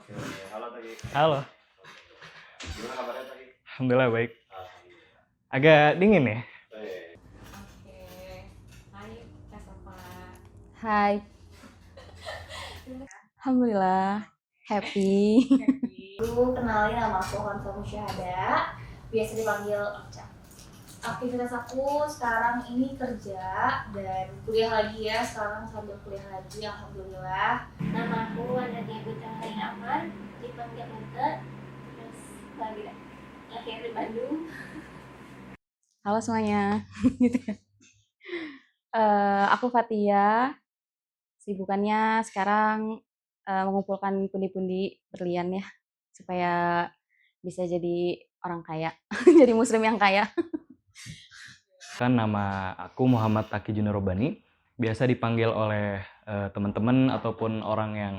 Halo Tagi. Halo, Gimana kabarnya Tagi? alhamdulillah baik. Agak dingin ya? Oke, hai Kak Sofa. Hai, alhamdulillah happy. Dulu kenalin nama aku Hansa Musyahada, biasa dipanggil Ocha. Aktivitas aku sekarang ini kerja dan kuliah lagi ya, sekarang sambil kuliah lagi, alhamdulillah. Nama aku Wanda Diaguta Hari Aman, dipanggil Uta, terus lagi lahir di Bandung. Halo semuanya. Gitu ya. Aku Fatia. Sibukannya sekarang mengumpulkan pundi-pundi berlian ya, supaya bisa jadi orang kaya, jadi muslim yang kaya. Kan nama aku Muhammad Taki Junarobani, biasa dipanggil oleh teman-teman ataupun orang yang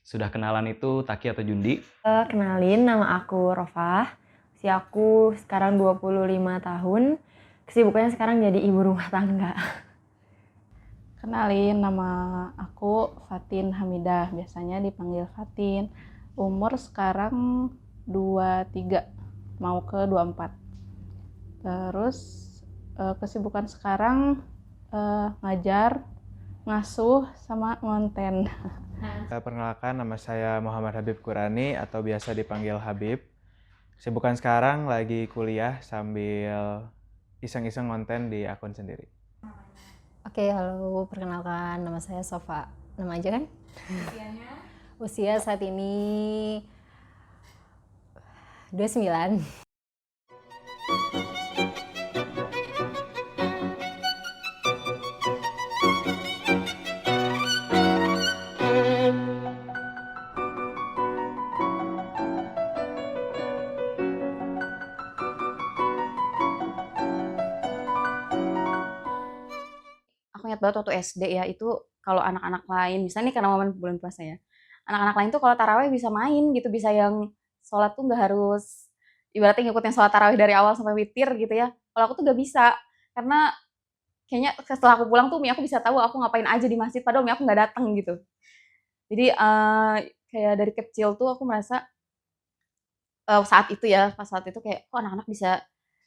sudah kenalan itu Taki atau Jundi. Kenalin, nama aku Rofah. Usia aku sekarang 25 tahun. Kesibukannya sekarang jadi ibu rumah tangga. Kenalin, nama aku Fatin Hamidah, biasanya dipanggil Fatin. Umur sekarang 23, mau ke 24. Terus kesibukan sekarang ngajar, ngasuh, sama ngonten. Perkenalkan, nama saya Muhammad Habib Qurani atau biasa dipanggil Habib. Kesibukan sekarang lagi kuliah sambil iseng-iseng konten di akun sendiri. Oke, halo, perkenalkan nama saya Sofa. Nama aja kan? Usianya? Usia saat ini 29. Aku ingat banget waktu SD ya, itu kalau anak-anak lain, misalnya nih karena momen bulan puasa ya, anak-anak lain tuh kalau taraweh bisa main gitu, bisa yang sholat tuh nggak harus ibaratnya ngikutin sholat taraweh dari awal sampai witir gitu ya. Kalau aku tuh nggak bisa, karena kayaknya setelah aku pulang tuh umi aku bisa tahu aku ngapain aja di masjid, padahal umi aku nggak datang gitu. Jadi kayak dari kecil tuh aku merasa saat itu ya, pas saat itu kayak kok anak-anak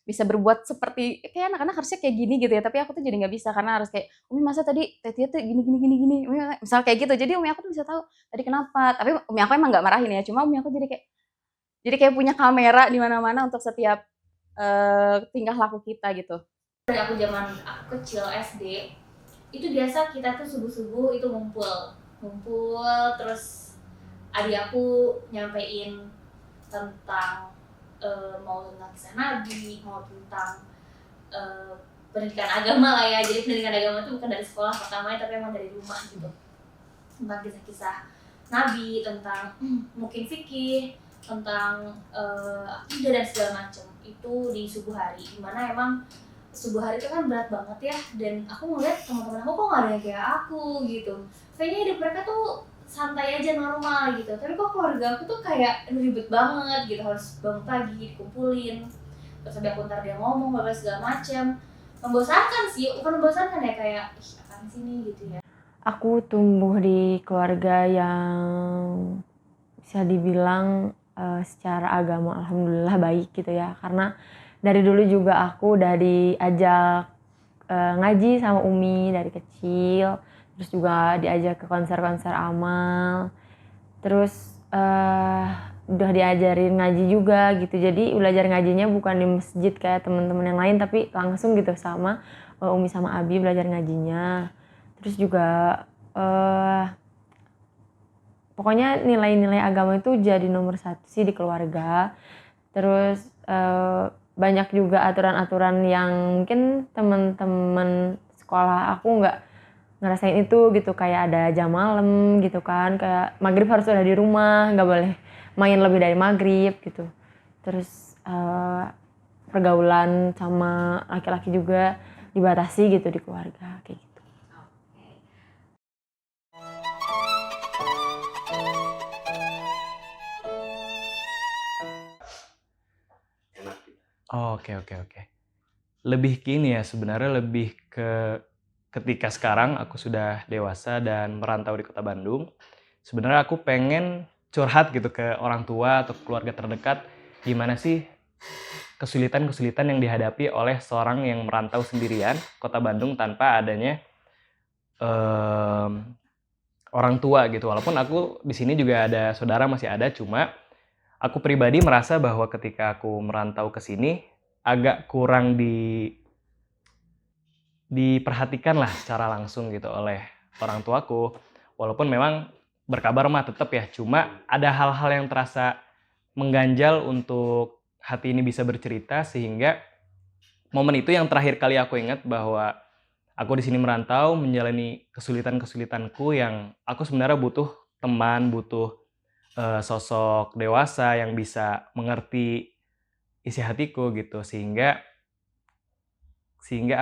bisa berbuat seperti kayak anak-anak harusnya kayak gini gitu ya, tapi aku tuh jadi nggak bisa karena harus kayak umi masa tadi Tetia tuh gini gini gini gini, umi misal kayak gitu, jadi umi aku tuh bisa tahu tadi kenapa, tapi umi aku emang nggak marahin ya, cuma umi aku jadi kayak punya kamera di mana-mana untuk setiap tingkah laku kita gitu. Dari aku zaman aku kecil SD, itu biasa kita tuh subuh-subuh itu ngumpul terus adik aku nyampein tentang mau tentang kisah Nabi, mau tentang pendidikan agama lah ya. Jadi pendidikan agama itu bukan dari sekolah pertamanya, tapi emang dari rumah gitu. Tentang kisah-kisah Nabi, tentang mungkin fikih, tentang akidah dan segala macam. Itu di subuh hari, dimana emang subuh hari itu kan berat banget ya. Dan aku ngeliat teman-teman aku kok gak ada yang kayak aku gitu. Kayaknya hidup mereka tuh santai aja, normal gitu, tapi kok keluarga aku tuh kayak ribet banget gitu, harus bangun pagi dikumpulin, terus habis aku ntar dia ngomong segala macam. Membosankan sih, bukan membosankan ya, kayak ih apaan sih nih gitu ya. Aku tumbuh di keluarga yang bisa dibilang secara agama alhamdulillah baik gitu ya. Karena dari dulu juga aku udah diajak ngaji sama umi dari kecil. Terus juga diajak ke konser-konser amal. Terus udah diajarin ngaji juga gitu. Jadi belajar ngajinya bukan di masjid kayak teman-teman yang lain, tapi langsung gitu sama umi sama abi belajar ngajinya. Terus juga pokoknya nilai-nilai agama itu jadi nomor satu sih di keluarga. Terus banyak juga aturan-aturan yang mungkin teman-teman sekolah aku nggak ngerasain itu gitu, kayak ada jam malam gitu kan, kayak maghrib harus udah di rumah, nggak boleh main lebih dari maghrib gitu. Terus pergaulan sama laki-laki juga dibatasi gitu di keluarga kayak gitu. Oh, oke. Lebih ke ini ya, sebenarnya lebih ke ketika sekarang aku sudah dewasa dan merantau di kota Bandung. Sebenarnya aku pengen curhat gitu ke orang tua atau keluarga terdekat, gimana sih kesulitan-kesulitan yang dihadapi oleh seorang yang merantau sendirian Kota Bandung tanpa adanya orang tua gitu. Walaupun aku di sini juga ada saudara masih ada, cuma aku pribadi merasa bahwa ketika aku merantau ke sini agak kurang diperhatikan lah secara langsung gitu oleh orang tuaku. Walaupun memang berkabar mah tetap ya, cuma ada hal-hal yang terasa mengganjal untuk hati ini bisa bercerita, sehingga momen itu yang terakhir kali aku ingat bahwa aku di sini merantau menjalani kesulitan-kesulitanku yang aku sebenarnya butuh teman, butuh sosok dewasa yang bisa mengerti isi hatiku gitu, sehingga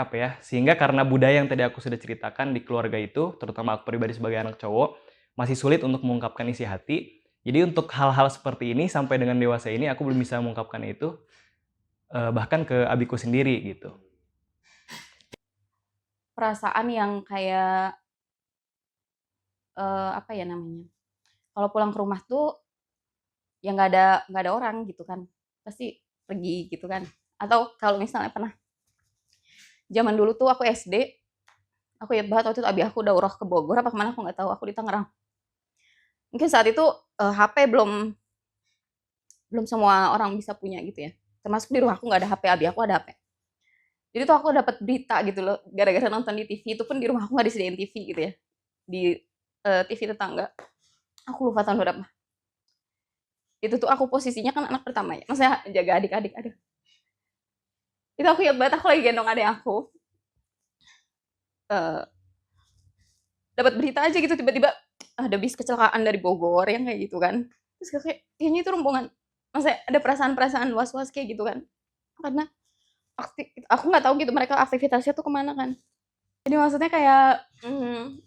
apa ya, sehingga karena budaya yang tadi aku sudah ceritakan di keluarga itu, terutama aku pribadi sebagai anak cowok, masih sulit untuk mengungkapkan isi hati. Jadi untuk hal-hal seperti ini sampai dengan dewasa ini aku belum bisa mengungkapkan itu, bahkan ke abiku sendiri gitu. Perasaan yang kayak apa ya namanya? Kalau pulang ke rumah tuh ya nggak ada orang gitu kan, pasti pergi gitu kan. Atau kalau misalnya pernah zaman dulu tuh aku SD, aku ingat banget waktu itu abi aku udah umroh ke Bogor apa kemana aku nggak tahu, aku di Tangerang. Mungkin saat itu HP belum semua orang bisa punya gitu ya. Termasuk di rumah aku nggak ada HP, abi aku ada HP. Jadi tuh aku dapat berita gitu loh, gara-gara nonton di TV, itu pun di rumah aku nggak disediain TV gitu ya. Di TV tetangga. Aku lupa tahun berapa. Itu tuh aku posisinya kan anak pertama ya. Maksudnya jaga adik-adik. Aduh. Itu aku ingat banget aku lagi gendong adik aku. Dapat berita aja gitu tiba-tiba ada bis kecelakaan dari Bogor yang kayak gitu kan. Terus kayak kayaknya itu rombongan. Maksudnya ada perasaan-perasaan was-was kayak gitu kan. Karena aku nggak tahu gitu mereka aktivitasnya tuh kemana kan. Jadi maksudnya kayak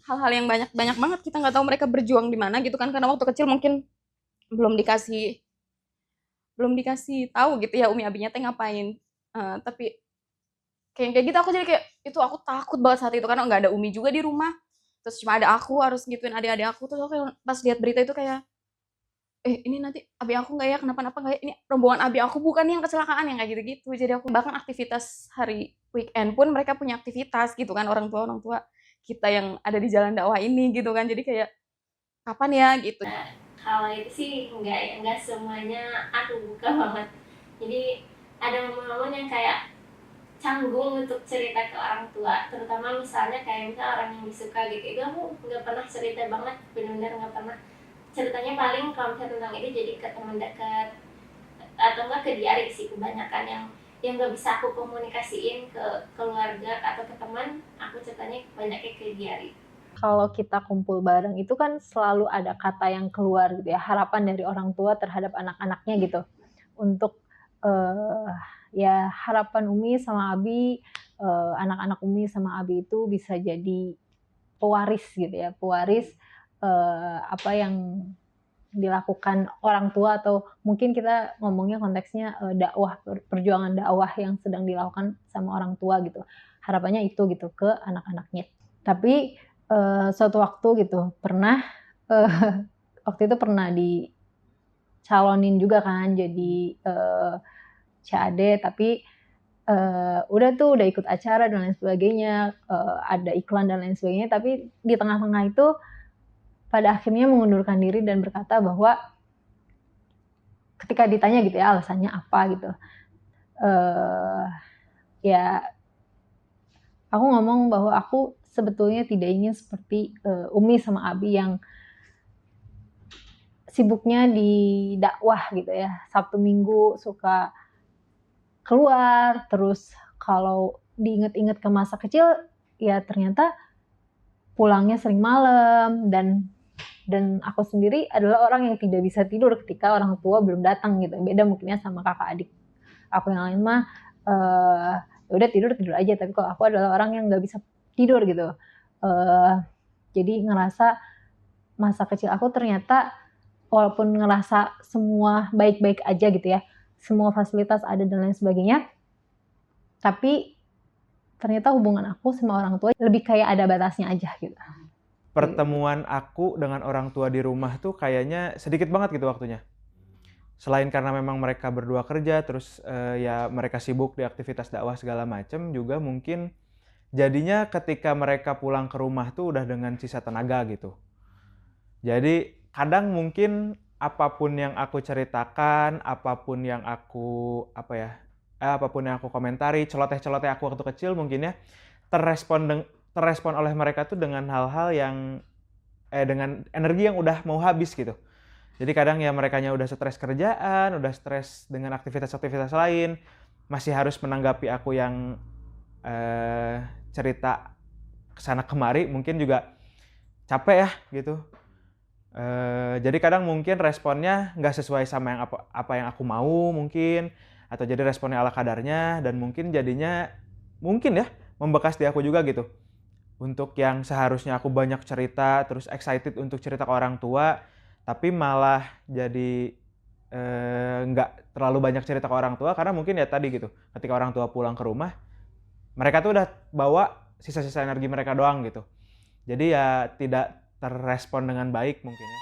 hal-hal yang banyak banget kita nggak tahu mereka berjuang di mana gitu kan, karena waktu kecil mungkin belum dikasih tahu gitu ya umi abinya teh ngapain. Tapi kayak gitu aku jadi kayak itu aku takut banget saat itu karena nggak ada umi juga di rumah, terus cuma ada aku harus gituin adik-adik aku. Terus aku kayak pas lihat berita itu kayak ini nanti abi aku nggak ya, kenapa-napa nggak ya, ini rombongan abi aku bukan yang kecelakaan yang kayak gitu-gitu. Jadi aku bahkan aktivitas hari weekend pun mereka punya aktivitas gitu kan, orang tua kita yang ada di jalan dakwah ini gitu kan. Jadi kayak kapan ya gitu. Kalau itu sih enggak semuanya aku buka banget. Jadi ada momen-momen yang kayak canggung untuk cerita ke orang tua, terutama misalnya kayak misalnya orang yang disuka gitu, itu aku nggak pernah cerita banget, benar-benar nggak pernah. Ceritanya paling kalau misalnya tentang itu jadi ke teman dekat atau enggak ke diari sih kebanyakan, yang nggak bisa aku komunikasiin ke keluarga atau ke teman, aku ceritanya banyaknya ke diari. Kalau kita kumpul bareng itu kan selalu ada kata yang keluar gitu ya, harapan dari orang tua terhadap anak-anaknya gitu. Untuk ya harapan Umi sama Abi, anak-anak Umi sama Abi itu bisa jadi pewaris gitu ya, pewaris apa yang dilakukan orang tua, atau mungkin kita ngomongnya konteksnya dakwah, perjuangan dakwah yang sedang dilakukan sama orang tua gitu. Harapannya itu gitu ke anak-anaknya. Tapi suatu waktu gitu pernah waktu itu pernah dicalonin juga kan jadi CAD, tapi udah ikut acara dan lain sebagainya, ada iklan dan lain sebagainya, tapi di tengah-tengah itu pada akhirnya mengundurkan diri dan berkata bahwa ketika ditanya gitu ya alasannya apa gitu, ya aku ngomong bahwa aku sebetulnya tidak ingin seperti Umi sama Abi yang sibuknya di dakwah gitu ya, Sabtu Minggu suka keluar, terus kalau diinget-inget ke masa kecil ya ternyata pulangnya sering malam, dan aku sendiri adalah orang yang tidak bisa tidur ketika orang tua belum datang gitu. Beda mungkinnya sama kakak adik aku yang lain mah udah tidur aja, tapi kalau aku adalah orang yang nggak bisa tidur gitu. Jadi ngerasa masa kecil aku ternyata walaupun ngerasa semua baik-baik aja gitu ya, semua fasilitas ada dan lain sebagainya, tapi ternyata hubungan aku sama orang tua lebih kayak ada batasnya aja gitu. pertemuan aku dengan orang tua di rumah tuh kayaknya sedikit banget gitu waktunya. Selain karena memang mereka berdua kerja, terus ya mereka sibuk di aktivitas dakwah segala macem, juga mungkin jadinya ketika mereka pulang ke rumah tuh udah dengan sisa tenaga gitu. Jadi kadang mungkin apapun yang aku ceritakan, apapun yang aku komentari, celoteh-celoteh aku waktu kecil mungkin ya terrespon oleh mereka tuh dengan hal-hal yang dengan energi yang udah mau habis gitu. Jadi kadang ya merekanya udah stres kerjaan, udah stres dengan aktivitas-aktivitas lain, masih harus menanggapi aku yang cerita kesana kemari, mungkin juga capek ya gitu. Jadi kadang mungkin responnya nggak sesuai sama yang apa yang aku mau mungkin, atau jadi responnya ala kadarnya, dan mungkin jadinya mungkin ya membekas di aku juga gitu. Untuk yang seharusnya aku banyak cerita, terus excited untuk cerita ke orang tua, tapi malah jadi nggak terlalu banyak cerita ke orang tua karena mungkin ya tadi gitu, ketika orang tua pulang ke rumah mereka tuh udah bawa sisa-sisa energi mereka doang gitu, jadi ya tidak terrespon dengan baik mungkin ya.